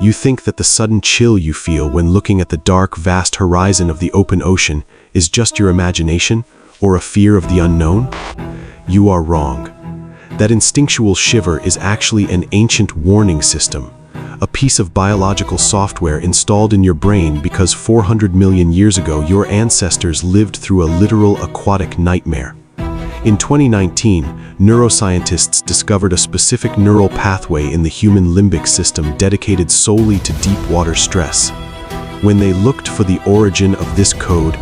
You think that the sudden chill you feel when looking at the dark, vast horizon of the open ocean is just your imagination or a fear of the unknown? You are wrong. That instinctual shiver is actually an ancient warning system, a piece of biological software installed in your brain because 400 million years ago your ancestors lived through a literal aquatic nightmare. In 2019, neuroscientists discovered a specific neural pathway in the human limbic system dedicated solely to deep water stress. When they looked for the origin of this code,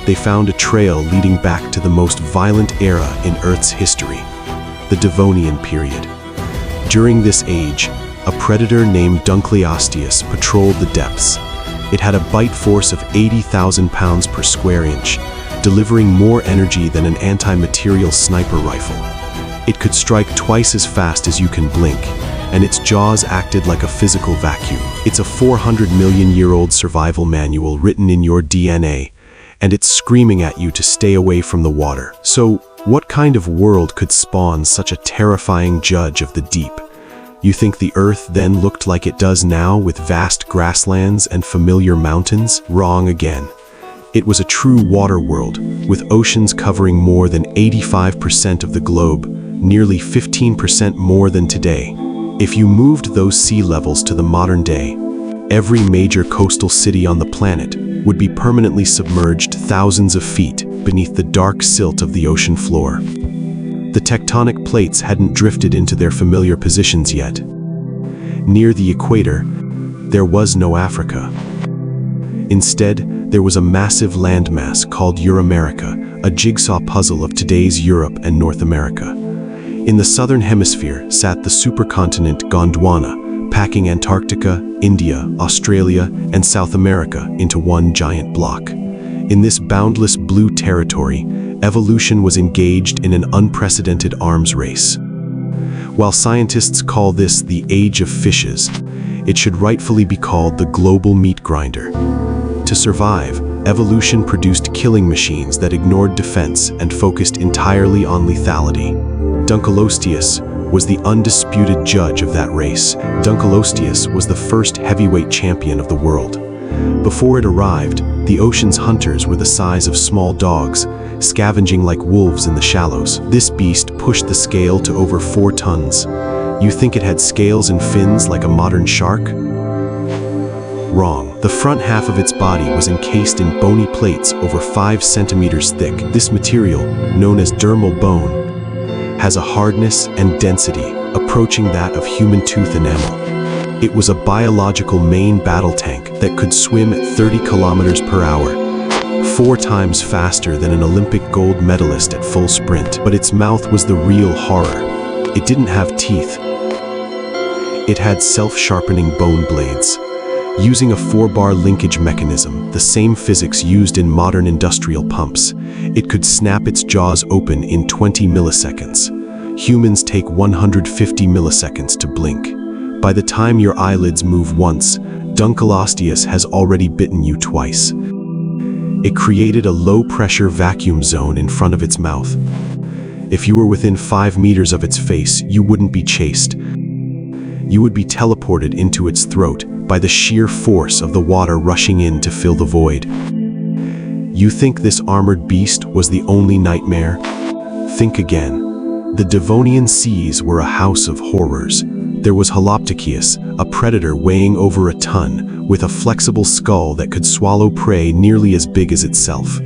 they found a trail leading back to the most violent era in Earth's history, the Devonian period. During this age, a predator named Dunkleosteus patrolled the depths. It had a bite force of 80,000 pounds per square inch, delivering more energy than an anti-material sniper rifle. It could strike twice as fast as you can blink, and its jaws acted like a physical vacuum. It's a 400-million-year-old survival manual written in your DNA, and it's screaming at you to stay away from the water. So, what kind of world could spawn such a terrifying judge of the deep? You think the Earth then looked like it does now with vast grasslands and familiar mountains? Wrong again. It was a true water world, with oceans covering more than 85% of the globe, nearly 15% more than today. If you moved those sea levels to the modern day, every major coastal city on the planet would be permanently submerged thousands of feet beneath the dark silt of the ocean floor. The tectonic plates hadn't drifted into their familiar positions yet. Near the equator, there was no Africa. Instead, there was a massive landmass called Euramerica, a jigsaw puzzle of today's Europe and North America. In the southern hemisphere sat the supercontinent Gondwana, packing Antarctica, India, Australia, and South America into one giant block. In this boundless blue territory, evolution was engaged in an unprecedented arms race. While scientists call this the Age of Fishes, it should rightfully be called the global meat grinder. To survive, evolution produced killing machines that ignored defense and focused entirely on lethality. Dunkleosteus was the undisputed judge of that race. Dunkleosteus was the first heavyweight champion of the world. Before it arrived, the ocean's hunters were the size of small dogs, scavenging like wolves in the shallows. This beast pushed the scale to over 4 tons. You think it had scales and fins like a modern shark? Wrong. The front half of its body was encased in bony plates over 5 centimeters thick. This material, known as dermal bone, has a hardness and density approaching that of human tooth enamel. It was a biological main battle tank that could swim at 30 kilometers per hour, 4 times faster than an Olympic gold medalist at full sprint. But its mouth was the real horror. It didn't have teeth. It had self-sharpening bone blades. Using a 4-bar linkage mechanism, the same physics used in modern industrial pumps, it could snap its jaws open in 20 milliseconds. Humans take 150 milliseconds to blink. By the time your eyelids move once, Dunkleosteus has already bitten you twice. It created a low-pressure vacuum zone in front of its mouth. If you were within 5 meters of its face, you wouldn't be chased. You would be teleported into its throat by the sheer force of the water rushing in to fill the void. You think this armored beast was the only nightmare? Think again. The Devonian seas were a house of horrors. There was Holoptychius, a predator weighing over a ton, with a flexible skull that could swallow prey nearly as big as itself.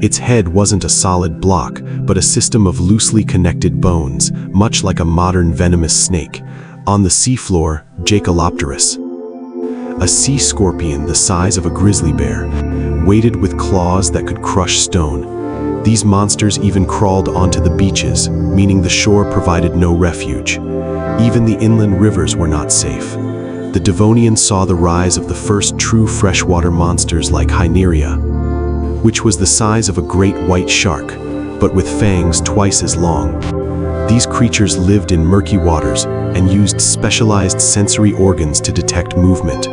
Its head wasn't a solid block, but a system of loosely connected bones, much like a modern venomous snake. On the seafloor, Dunkleosteus, a sea scorpion the size of a grizzly bear, weighted with claws that could crush stone. These monsters even crawled onto the beaches, meaning the shore provided no refuge. Even the inland rivers were not safe. The Devonian saw the rise of the first true freshwater monsters like Hyneria, which was the size of a great white shark, but with fangs twice as long. These creatures lived in murky waters and used specialized sensory organs to detect movement,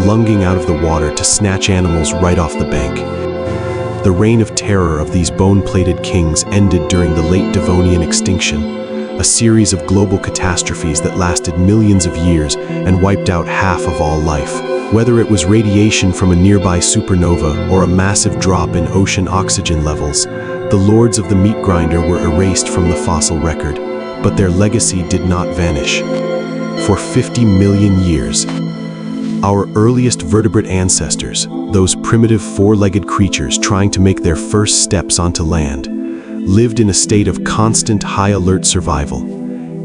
lunging out of the water to snatch animals right off the bank. The reign of terror of these bone-plated kings ended during the late Devonian extinction, a series of global catastrophes that lasted millions of years and wiped out half of all life. Whether it was radiation from a nearby supernova or a massive drop in ocean oxygen levels, the lords of the meat grinder were erased from the fossil record, but their legacy did not vanish. For 50 million years, our earliest vertebrate ancestors, those primitive four-legged creatures trying to make their first steps onto land, lived in a state of constant high-alert survival.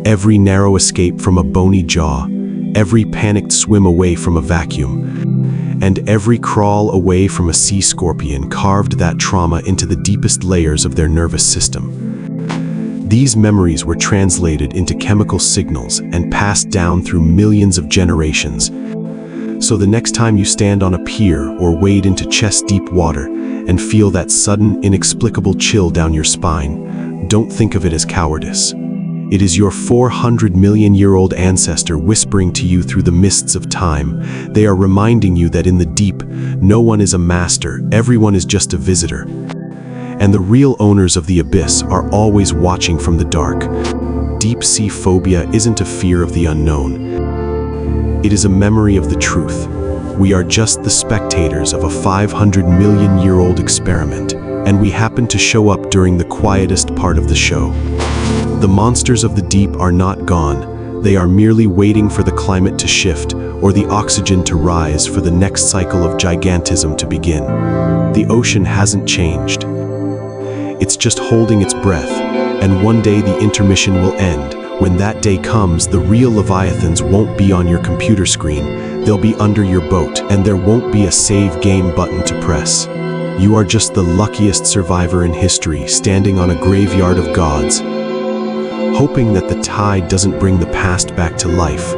Every narrow escape from a bony jaw, every panicked swim away from a vacuum, and every crawl away from a sea scorpion carved that trauma into the deepest layers of their nervous system. These memories were translated into chemical signals and passed down through millions of generations. So the next time you stand on a pier or wade into chest-deep water and feel that sudden, inexplicable chill down your spine, don't think of it as cowardice. It is your 400-million-year-old ancestor whispering to you through the mists of time. They are reminding you that in the deep, no one is a master, everyone is just a visitor. And the real owners of the abyss are always watching from the dark. Deep-sea phobia isn't a fear of the unknown. It is a memory of the truth. We are just the spectators of a 500-million-year-old experiment, and we happen to show up during the quietest part of the show. The monsters of the deep are not gone. They are merely waiting for the climate to shift or the oxygen to rise for the next cycle of gigantism to begin. The ocean hasn't changed. It's just holding its breath, and one day the intermission will end. When that day comes, the real leviathans won't be on your computer screen. They'll be under your boat, and there won't be a save game button to press. You are just the luckiest survivor in history, standing on a graveyard of gods, hoping that the tide doesn't bring the past back to life.